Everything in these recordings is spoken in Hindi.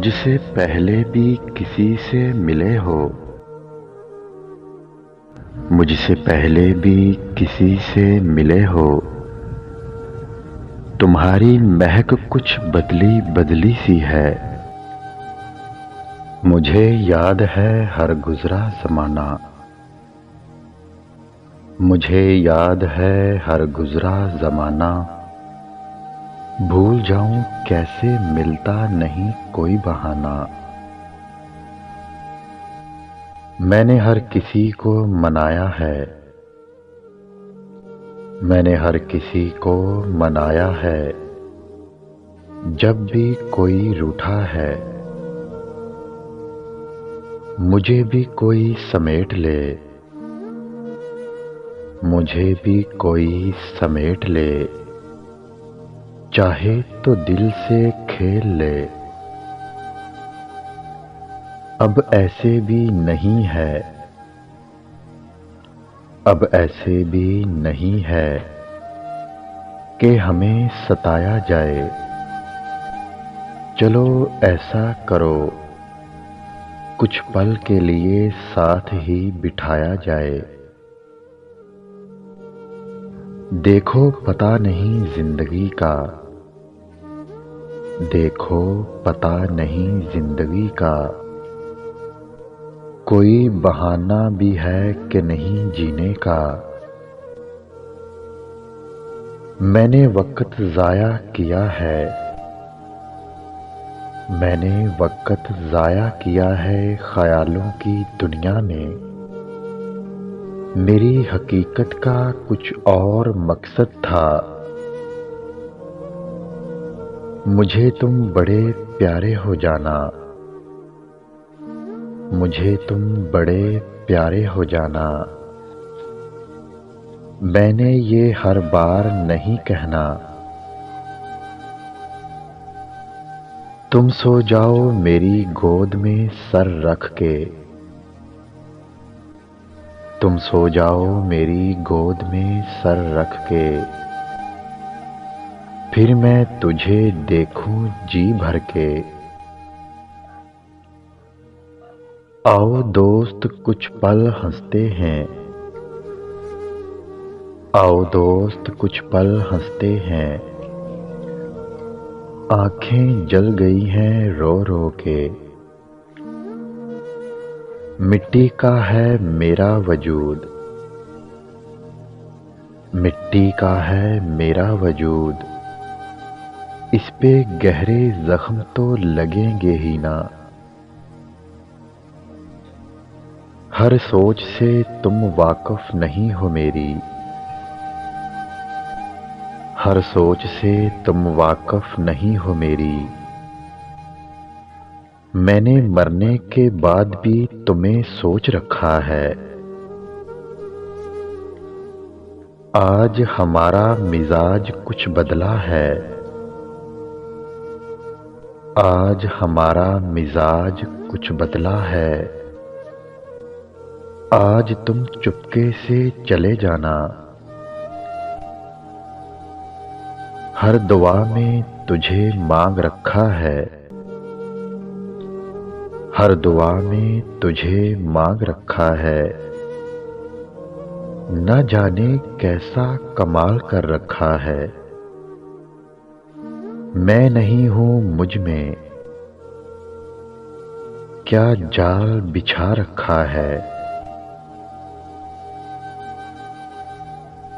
मुझसे पहले भी किसी से मिले हो, मुझसे पहले भी किसी से मिले हो। तुम्हारी महक कुछ बदली बदली सी है। मुझे याद है हर गुजरा ज़माना, मुझे याद है हर गुजरा ज़माना। भूल जाऊं कैसे मिलता नहीं कोई बहाना। मैंने हर किसी को मनाया है, मैंने हर किसी को मनाया है। जब भी कोई रूठा है, मुझे भी कोई समेट ले, मुझे भी कोई समेट ले। चाहे तो दिल से खेल ले। अब ऐसे भी नहीं है, अब ऐसे भी नहीं है कि हमें सताया जाए। चलो ऐसा करो, कुछ पल के लिए साथ ही बिठाया जाए। देखो पता नहीं जिंदगी का, देखो पता नहीं जिंदगी का। कोई बहाना भी है कि नहीं जीने का। मैंने वक्त जाया किया है, मैंने वक्त जाया किया है ख्यालों की दुनिया में। मेरी हकीकत का कुछ और मकसद था। मुझे तुम बड़े प्यारे हो जाना, मुझे तुम बड़े प्यारे हो जाना। मैंने ये हर बार नहीं कहना। तुम सो जाओ मेरी गोद में सर रख के, तुम सो जाओ मेरी गोद में सर रख के। फिर मैं तुझे देखूं जी भर के। आओ दोस्त कुछ पल हंसते हैं, आओ दोस्त कुछ पल हंसते हैं। आंखें जल गई हैं रो रो के। मिट्टी का है मेरा वजूद, मिट्टी का है मेरा वजूद। इस पे गहरे जख्म तो लगेंगे ही ना। हर सोच से तुम वाकिफ नहीं हो मेरी, हर सोच से तुम वाकिफ नहीं हो मेरी। मैंने मरने के बाद भी तुम्हें सोच रखा है। आज हमारा मिजाज कुछ बदला है, आज हमारा मिजाज कुछ बदला है। आज तुम चुपके से चले जाना। हर दुआ में तुझे मांग रखा है, हर दुआ में तुझे मांग रखा है। न जाने कैसा कमाल कर रखा है। मैं नहीं हूं मुझ में, क्या जाल बिछा रखा है।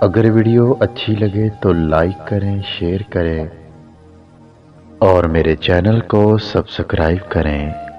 अगर वीडियो अच्छी लगे तो लाइक करें, शेयर करें और मेरे चैनल को सब्सक्राइब करें।